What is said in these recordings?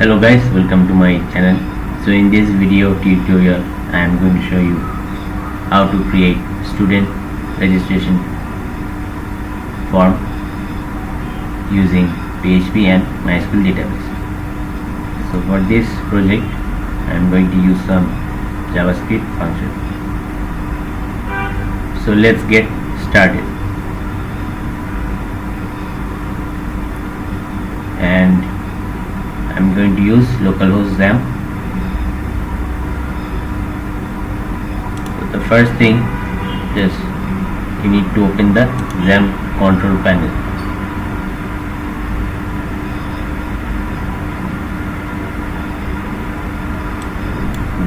Hello guys, welcome to my channel. So in this video tutorial I am going to show you how to create student registration form using PHP and MySQL database. So for this project I am going to use some JavaScript function. So let's get started. And I'm going to use localhost XAMPP. So the first thing, just you need to open the XAMPP control panel.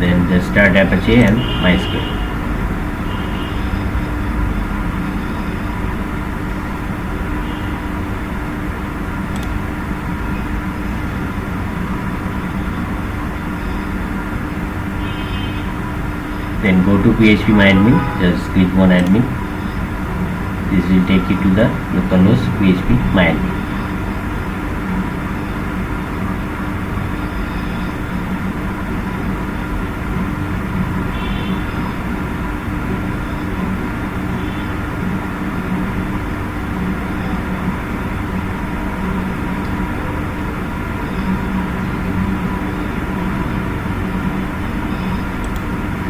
Then just start Apache and MySQL. Then go to PHP just click on admin. This will take you to the localhost PHP.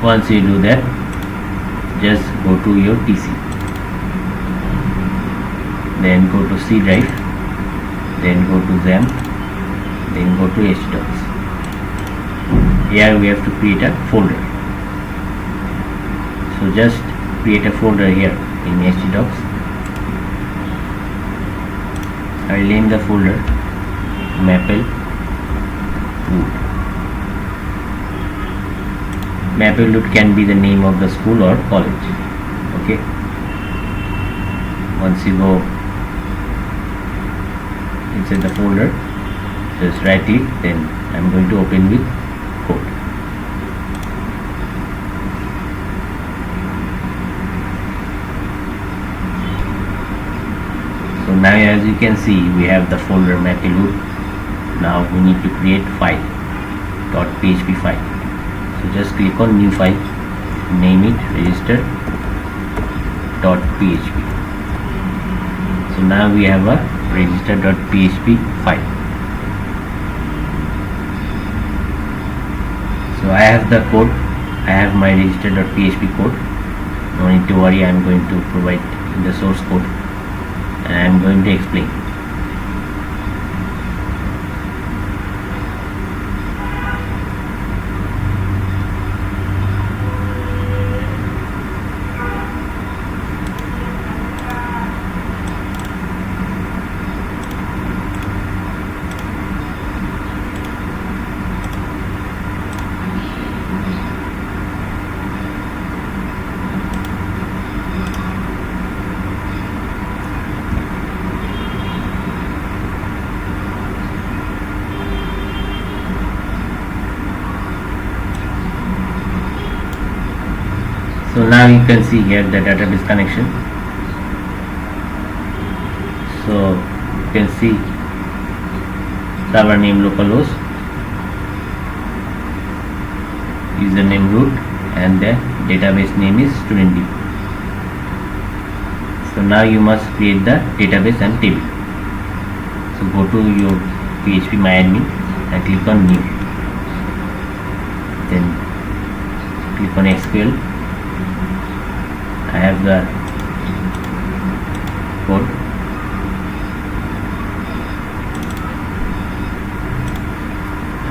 Once you do that, just go to your PC, then go to C drive, then go to XAMPP, then go to htdocs. Here we have to create a folder. So just create a folder here in htdocs. I will name the folder Maple Wood. Maplewood can be the name of the school or college. Okay. Once you go inside the folder, just right click, then I'm going to open with code. So now as you can see, we have the folder Maplewood. Now we need to create file, .php file. So just click on new file, name it register.php. So now we have a register.php file. So I have the code, I have my register.php code. No need to worry, I am going to provide in the source code and I am going to explain. So now you can see here the database connection. So you can see server name localhost, username root, and the database name is studentDB. So now you must create the database and table. So go to your PHP MyAdmin and click on new. Then click on SQL. I have the code.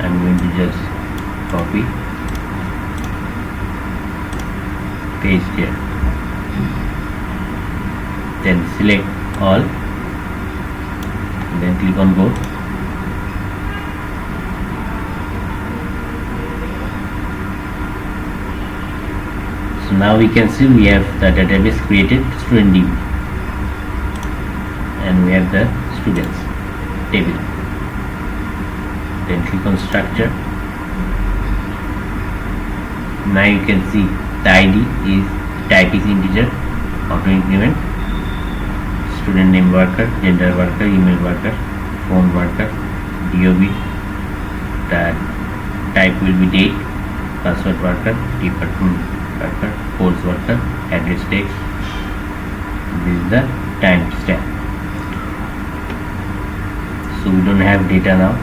I'm going to just copy, paste here, then select all, and then click on go. So now we can see we have the database created studentDB and we have the students table. Then click on structure. Now you can see the ID is type is integer, auto increment, student name worker, gender worker, email worker, phone worker, DOB, The type will be date, password worker, department worker, course worker, address text. This is the timestamp. So we don't have data now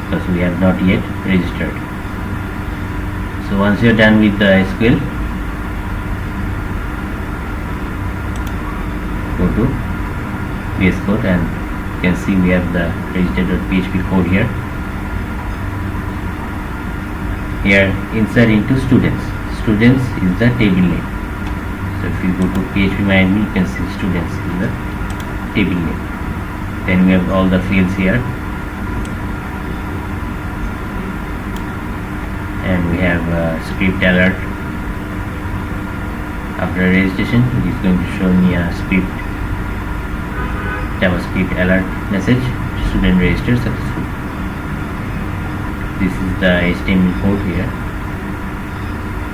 because we have not yet registered. So once you are done with the SQL, go to VS Code and you can see we have the register.php code here. Here insert into students. Students is the table name. So if you go to php-admin, you can see students is the table name. Then we have all the fields here, and we have script alert. After registration, it is going to show me a script JavaScript alert message: student registered successfully. This is the HTML code here.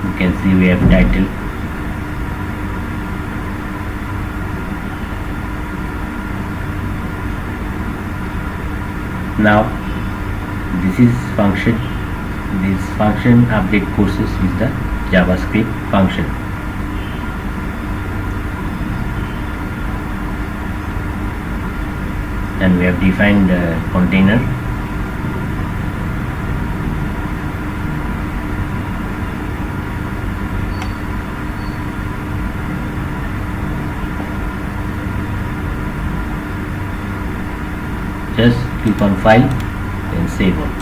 You can see we have title, now this is function. This function update courses is the JavaScript function. And we have defined the container. Just click on file and save all.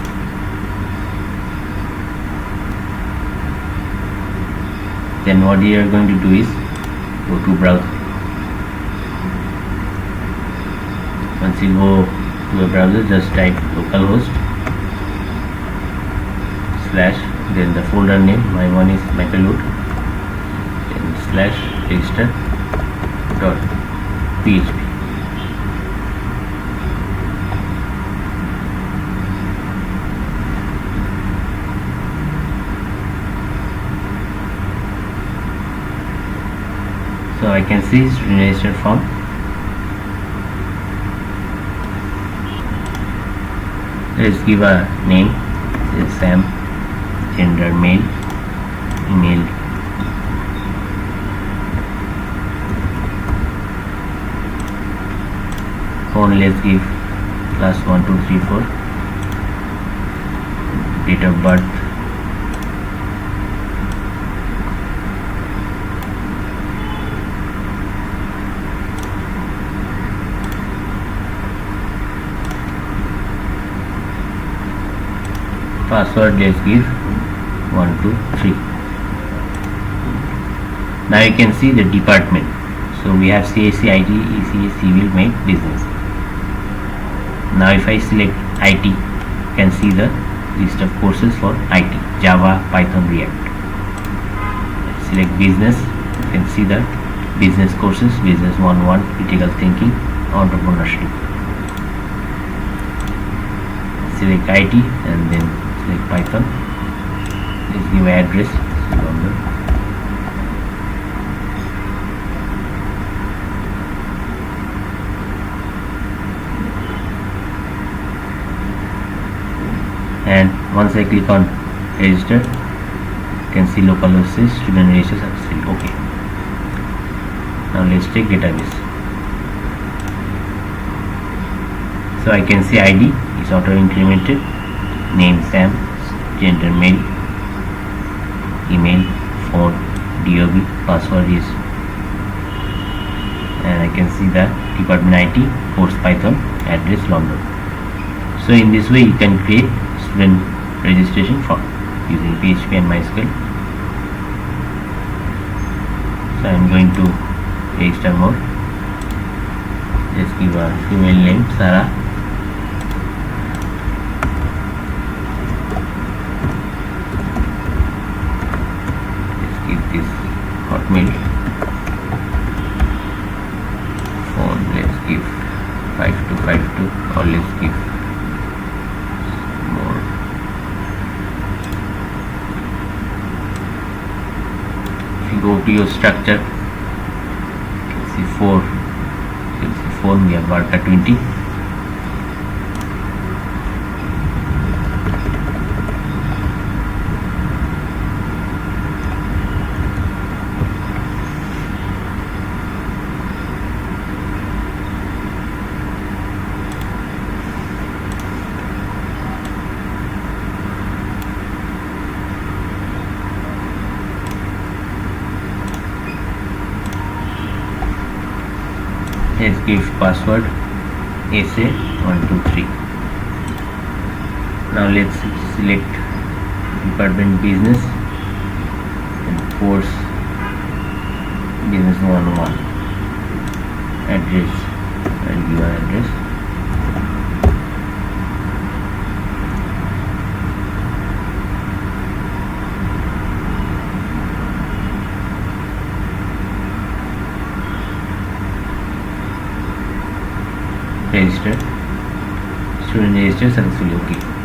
Then what you are going to do is go to browser. Once you go to a browser, just type localhost / then the folder name. My one is my payload, then / register.php. So I can see student register form. Let's give a name. This is Sam. Gender male. Email. Phone, let's give class 1 2 3 4. Date of birth. Password, let's give 1 2 3. Now you can see the department. So we have CSC, IT, ECS, Civil, Med, Business. Now if I select IT, you can see the list of courses for IT: Java, Python, React. Select Business, you can see the business courses: Business 101, Critical Thinking, Entrepreneurship. Select IT and then select Python. Let's give address London. And once I click on register, you can see localhost says student register successfully. Okay. Now let's take database. So I can see ID is auto incremented. Name Sam, gender male, email, phone, DOB, password is, and I can see the department IT, course Python, address London. So in this way you can create student registration form using PHP and MySQL. So I am going to register more. Let's give a female name Sarah. Hotmail. Phone, let's give 5252, or let's give more. If you go to your structure, you can see 4. You can see phone, we have worker 20. let's give password SA123. Now let's select department business and course business 101. Address and your address. Register. Student register successfully. Okay.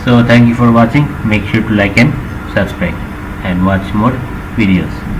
So thank you for watching. Make sure to like and subscribe and watch more videos.